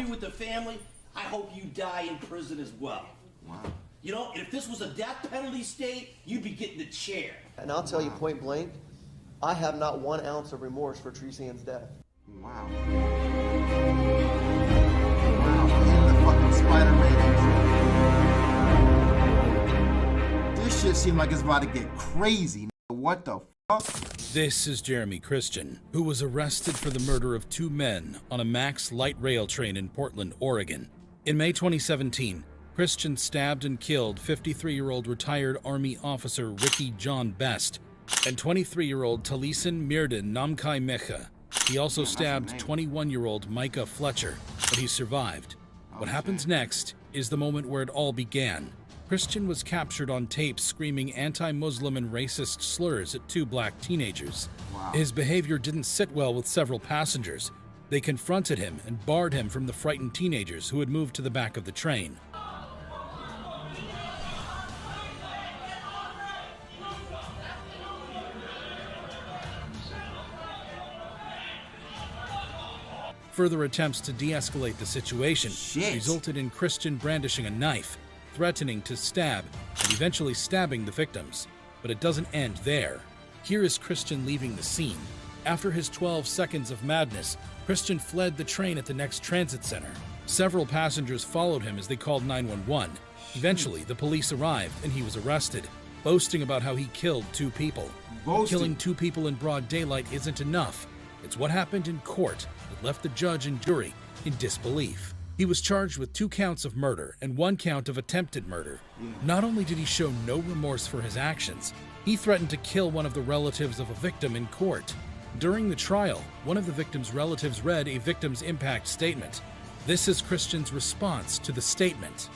me with the family, I hope you die in prison as well. Wow. You know, if this was a death penalty state, you'd be getting the chair. And I'll tell you point blank, I have not 1 ounce of remorse for Teresa Ann's death. Wow. Wow, in the fucking Spider-Man. This shit seems like it's about to get crazy. What the fuck? This is Jeremy Christian, who was arrested for the murder of 2 men on a Max light rail train in Portland, Oregon. In May 2017, Christian stabbed and killed 53-year-old retired Army officer Ricky John Best and 23-year-old Talisan Mirdan Namkai Mecha. He also stabbed 21-year-old Micah Fletcher, but he survived. What happens next is the moment where it all began. Christian was captured on tape screaming anti-Muslim and racist slurs at 2 black teenagers. Wow. His behavior didn't sit well with several passengers. They confronted him and barred him from the frightened teenagers who had moved to the back of the train. Further attempts to de-escalate the situation resulted in Christian brandishing a knife, threatening to stab, and eventually stabbing the victims. But it doesn't end there. Here is Christian leaving the scene. After his 12 seconds of madness, Christian fled the train at the next transit center. Several passengers followed him as they called 911. Eventually, the police arrived and he was arrested, boasting about how he killed 2 people. Killing 2 people in broad daylight isn't enough. It's what happened in court that left the judge and jury in disbelief. He was charged with 2 counts of murder and 1 count of attempted murder. Not only did he show no remorse for his actions, he threatened to kill one of the relatives of a victim in court. During the trial, one of the victim's relatives read a victim's impact statement. This is Christian's response to the statement.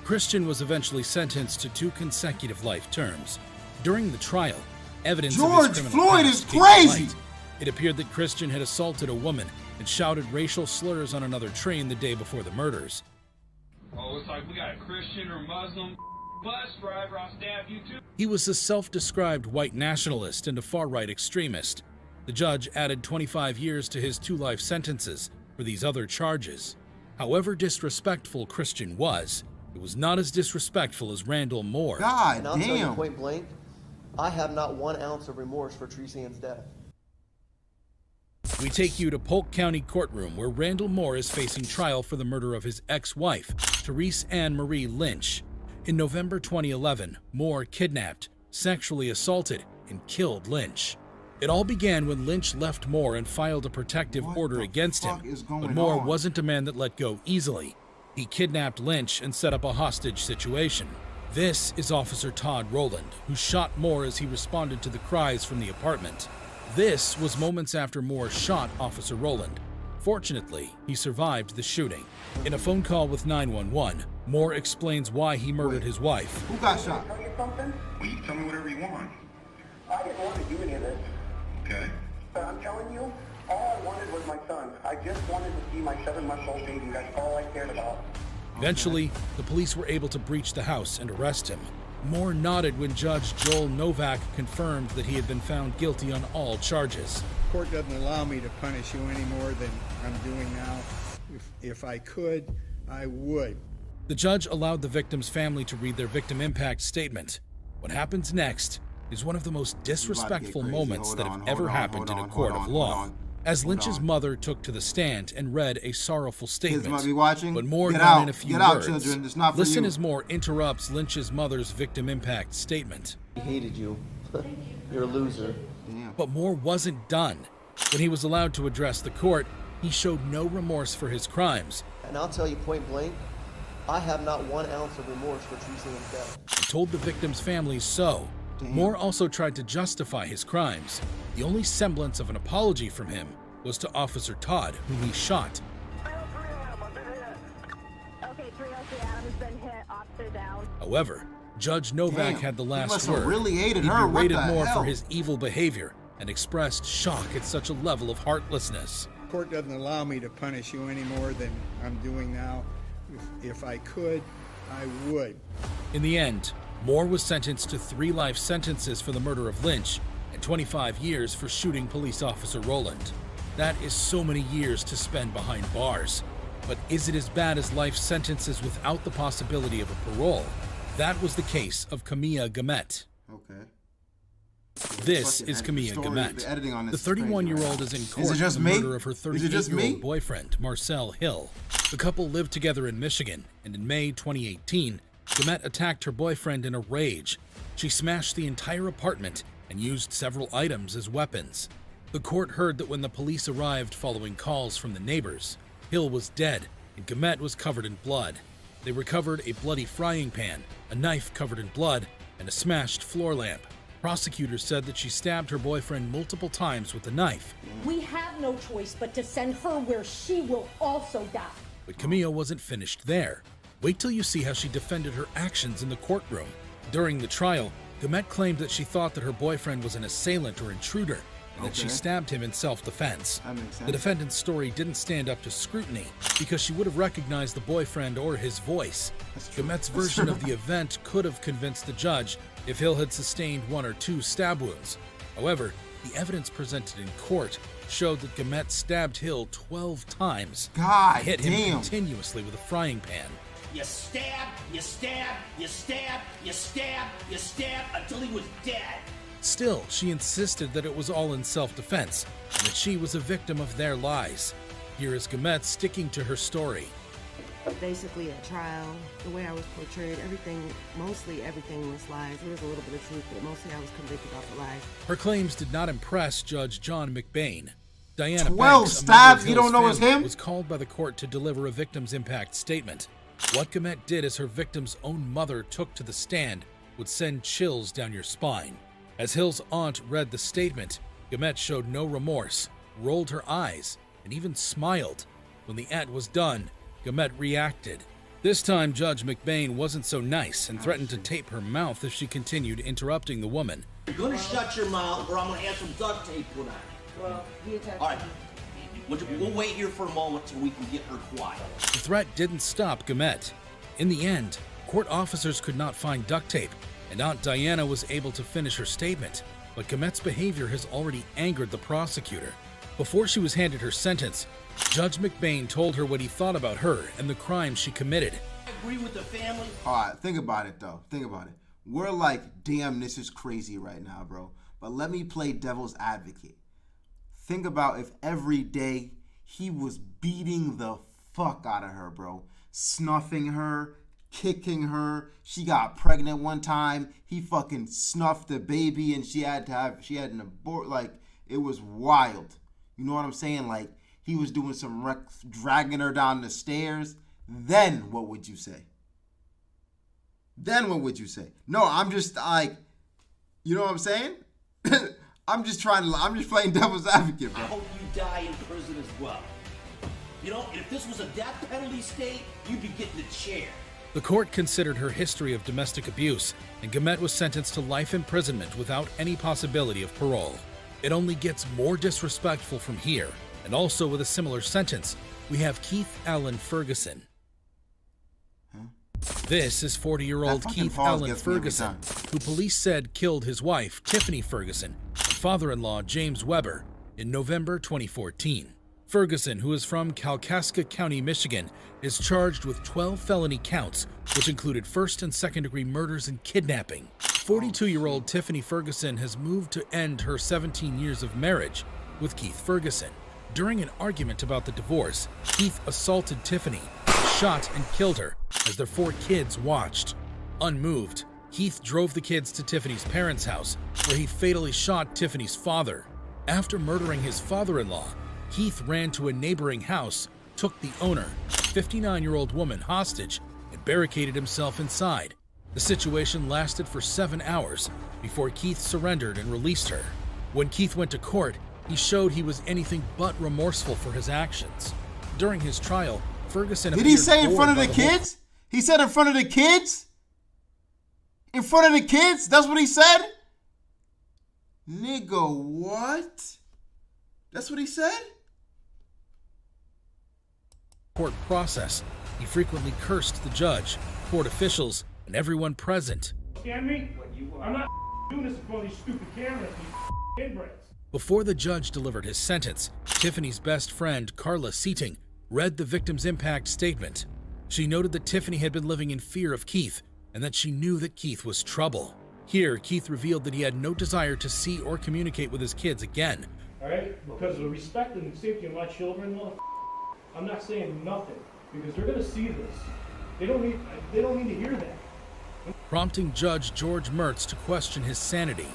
Christian was eventually sentenced to 2 consecutive life terms. During the trial, evidence of his criminal Floyd past is came crazy. to light. It appeared that Christian had assaulted a woman and shouted racial slurs on another train the day before the murders. Oh, it's like we got a Christian or Muslim bus driver, I'll stab you too. He was a self-described white nationalist and a far-right extremist. The judge added 25 years to his 2 life sentences for these other charges. However disrespectful Christian was, it was not as disrespectful as Randall Moore. God And I'll tell you damn. point blank, I have not 1 ounce of remorse for Teresa Ann's death. We take you to Polk County Courtroom, where Randall Moore is facing trial for the murder of his ex-wife, Therese Ann Marie Lynch. In November 2011, Moore kidnapped, sexually assaulted, and killed Lynch. It all began when Lynch left Moore and filed a protective order against him. But Moore wasn't a man that let go easily. He kidnapped Lynch and set up a hostage situation. This is Officer Todd Rowland, who shot Moore as he responded to the cries from the apartment. This was moments after Moore shot Officer Rowland. Fortunately, he survived the shooting. In a phone call with 911, Moore explains why he murdered his wife. Who got shot? Tell you something? Well, you can tell me whatever you want. I didn't want to do any of this. Okay. But I'm telling you, all I wanted was my son. I just wanted to see my 7-month-old baby. That's all I cared about. Eventually, the police were able to breach the house and arrest him. Moore nodded when Judge Joel Novak confirmed that he had been found guilty on all charges. The court doesn't allow me to punish you any more than I'm doing now. If I could, I would. The judge allowed the victim's family to read their victim impact statement. What happens next is one of the most disrespectful moments that have ever happened in a court of law. As Lynch's mother took to the stand and read a sorrowful statement, might be watching. but Moore Get got out. in a few Get out, words. children. It's not for Listen you. as Moore interrupts Lynch's mother's victim impact statement. He hated you. You're a loser. But Moore wasn't done. When he was allowed to address the court, he showed no remorse for his crimes. And I'll tell you point blank, I have not 1 ounce of remorse for Teresa Ann's death. He told the victims' families so. Moore also tried to justify his crimes. The only semblance of an apology from him was to Officer Todd, whom he shot. Okay, 303 Adam's been hit, officer down. However, Judge Novak had the last must have word. really hated He her. What berated the Moore hell? for his evil behavior and expressed shock at such a level of heartlessness. The court doesn't allow me to punish you any more than I'm doing now. If I could, I would. In the end, Moore was sentenced to 3 life sentences for the murder of Lynch and 25 years for shooting police officer Rowland. That is so many years to spend behind bars. But is it as bad as life sentences without the possibility of a parole? That was the case of Camilla Gomet. Okay. This is Camilla Gomet. The 31-year-old is in court for the murder of her 38-year-old boyfriend, Marcel Hill. The couple lived together in Michigan, and in May 2018, Gomet attacked her boyfriend in a rage. She smashed the entire apartment and used several items as weapons. The court heard that when the police arrived following calls from the neighbors, Hill was dead and Gomet was covered in blood. They recovered a bloody frying pan, a knife covered in blood, and a smashed floor lamp. Prosecutors said that she stabbed her boyfriend multiple times with a knife. We have no choice but to send her where she will also die. But Camilla wasn't finished there. Wait till you see how she defended her actions in the courtroom. During the trial, Gomet claimed that she thought that her boyfriend was an assailant or intruder, and that she stabbed him in self-defense. The defendant's story didn't stand up to scrutiny because she would have recognized the boyfriend or his voice. Gomet's version of the event could have convinced the judge if Hill had sustained 1 or 2 stab wounds. However, the evidence presented in court showed that Gomet stabbed Hill 12 times and hit him continuously with a frying pan. You stab, you stab, you stab, you stab, you stab until he was dead. Still, she insisted that it was all in self-defense and that she was a victim of their lies. Here is Gomet sticking to her story. Basically, at trial, the way I was portrayed, mostly everything was lies. There was a little bit of truth, but mostly I was convicted off of lies. Her claims did not impress Judge John McBain. Diana 12 Banks, stabs, you don't know it's him? was called by the court to deliver a victim's impact statement. What Gomet did as her victim's own mother took to the stand would send chills down your spine. As Hill's aunt read the statement, Gomet showed no remorse, rolled her eyes, and even smiled. When the act was done, Gomet reacted. This time, Judge McBain wasn't so nice and threatened to tape her mouth if she continued interrupting the woman. You're gonna shut your mouth or I'm gonna have some duct tape put on it. Well, he attacked All right, we'll wait here for a moment so we can get her quiet. The threat didn't stop Gomet. In the end, court officers could not find duct tape, and Aunt Diana was able to finish her statement, but Gomet's behavior has already angered the prosecutor. Before she was handed her sentence, Judge McBain told her what he thought about her and the crime she committed. I agree with the family. All right, think about it, though. Think about it. We're like, damn, this is crazy right now, bro. But let me play devil's advocate. Think about if every day he was beating the fuck out of her, bro. Snuffing her, kicking her. She got pregnant one time. He fucking snuffed the baby and she had an abort. Like, it was wild. You know what I'm saying? Like, he was doing some dragging her down the stairs. Then what would you say? Then what would you say? No, I'm just like, you know what I'm saying? I'm just playing devil's advocate, bro. I hope you die in prison as well. You know, if this was a death penalty state, you'd be getting a chair. The court considered her history of domestic abuse, and Gomet was sentenced to life imprisonment without any possibility of parole. It only gets more disrespectful from here, and also with a similar sentence, we have Keith Allen Ferguson. This is 40-year-old Keith Allen Ferguson, who police said killed his wife, Tiffany Ferguson, and father-in-law, James Weber, in November 2014. Ferguson, who is from Kalkaska County, Michigan, is charged with 12 felony counts, which included first and second-degree murders and kidnapping. 42-year-old Tiffany Ferguson has moved to end her 17 years of marriage with Keith Ferguson. During an argument about the divorce, Keith assaulted Tiffany, shot and killed her as their 4 kids watched. Unmoved, Keith drove the kids to Tiffany's parents' house, where he fatally shot Tiffany's father. After murdering his father-in-law, Keith ran to a neighboring house, took the owner, a 59-year-old woman, hostage and barricaded himself inside. The situation lasted for 7 hours before Keith surrendered and released her. When Keith went to court, he showed he was anything but remorseful for his actions. During his trial, Ferguson Did he say in front of the kids? He said in front of the kids? In front of the kids? That's what he said? Nigga, what? That's what he said? Court process, He frequently cursed the judge, court officials, and everyone present. Scan me? I'm not doing this for these stupid cameras, these inbreds. Before the judge delivered his sentence, Tiffany's best friend, Carla Seating, read the victim's impact statement. She noted that Tiffany had been living in fear of Keith and that she knew that Keith was trouble. Here, Keith revealed that he had no desire to see or communicate with his kids again. All right? Because of the respect and safety of my children, I'm not saying nothing because they're going to see this. They don't need to hear that. Prompting Judge George Mertz to question his sanity.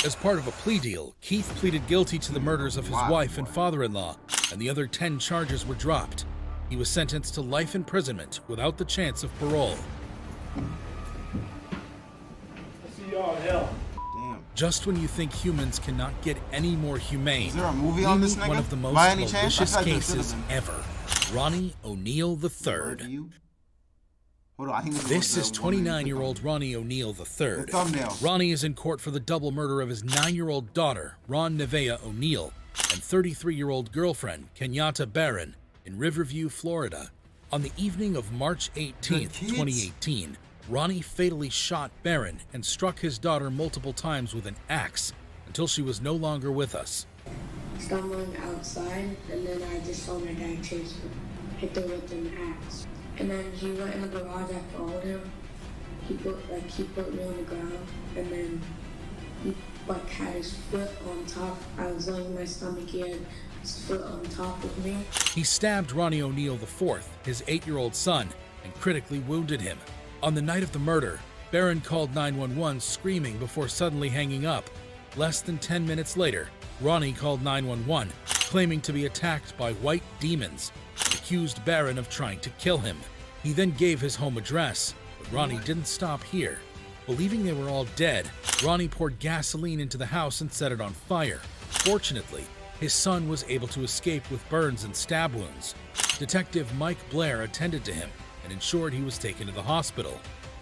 As part of a plea deal, Keith pleaded guilty to the murders of his wife and father-in-law, and the other 10 charges were dropped. He was sentenced to life imprisonment without the chance of parole. I'll see y'all in hell. Damn. Just when you think humans cannot get any more humane, is there a movie on this nigga? One of the most malicious cases ever. Ronnie O'Neal III. This is 29-year-old Ronnie O'Neal III. Ronnie is in court for the double murder of his 9-year-old daughter, Ron Nevaeh O'Neal, and 33-year-old girlfriend, Kenyatta Barron, in Riverview, Florida. On the evening of March 18, 2018, Ronnie fatally shot Barron and struck his daughter multiple times with an axe until she was no longer with us. Stumbling outside, and then I just saw my dad chase him, hit her with an axe. And then he went in the garage, I followed him. He put me on the ground, and then he had his foot on top. I was laying on my stomach, he had his foot on top of me. He stabbed Ronnie O'Neal IV, his 8-year-old son, and critically wounded him. On the night of the murder, Barron called 911 screaming before suddenly hanging up. Less than 10 minutes later, Ronnie called 911, claiming to be attacked by white demons, and accused Barron of trying to kill him. He then gave his home address, but Ronnie didn't stop here. Believing they were all dead, Ronnie poured gasoline into the house and set it on fire. Fortunately, his son was able to escape with burns and stab wounds. Detective Mike Blair attended to him and ensured he was taken to the hospital.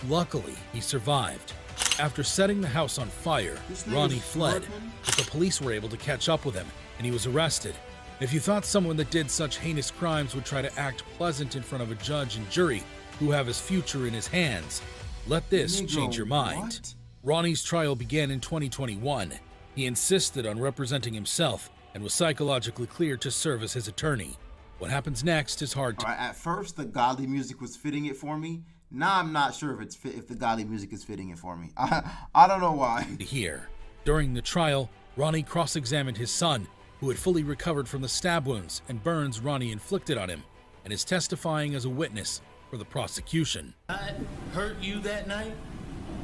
Luckily, he survived. After setting the house on fire, Ronnie fled, but the police were able to catch up with him, and he was arrested. If you thought someone that did such heinous crimes would try to act pleasant in front of a judge and jury who have his future in his hands, let this change your mind. Ronnie's trial began in 2021. He insisted on representing himself and was psychologically cleared to serve as his attorney. What happens next is hard to... At first, the godly music was fitting it for me. Now I'm not sure if the godly music is fitting it for me. I don't know why. Here, during the trial, Ronnie cross-examined his son, who had fully recovered from the stab wounds and burns Ronnie inflicted on him, and is testifying as a witness for the prosecution. I hurt you that night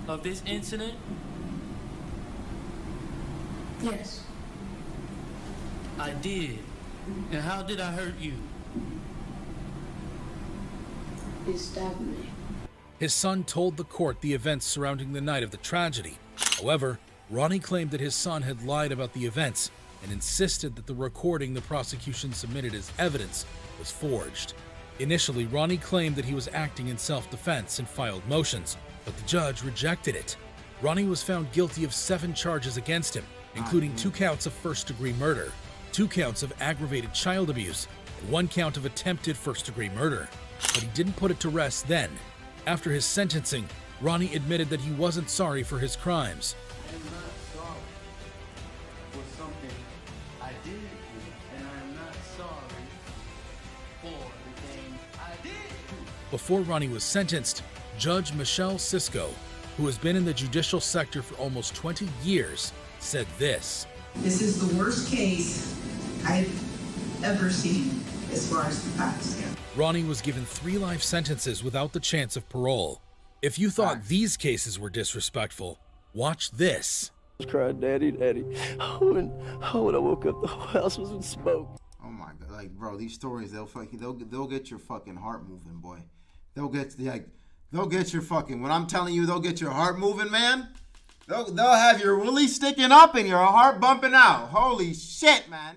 of this incident? Yes. I did. And how did I hurt you? He stabbed me. His son told the court the events surrounding the night of the tragedy. However, Ronnie claimed that his son had lied about the events and insisted that the recording the prosecution submitted as evidence was forged. Initially, Ronnie claimed that he was acting in self-defense and filed motions, but the judge rejected it. Ronnie was found guilty of 7 charges against him, including 2 counts of first-degree murder, 2 counts of aggravated child abuse, and 1 count of attempted first-degree murder. But he didn't put it to rest then. After his sentencing, Ronnie admitted that he wasn't sorry for his crimes. I am not sorry for something I did, and I am not sorry for the things I did. Before Ronnie was sentenced, Judge Michelle Sisko, who has been in the judicial sector for almost 20 years, said this. This is the worst case I've ever seen as far as the facts go. Ronnie was given 3 life sentences without the chance of parole. If you thought these cases were disrespectful, watch this. I was crying, Daddy, Daddy. When I woke up, the whole house was in smoke. Oh my God, like, bro, these stories, they'll get your fucking heart moving, boy. They'll get your fucking, when I'm telling you they'll get your heart moving, man, they'll have your willy sticking up and your heart bumping out. Holy shit, man.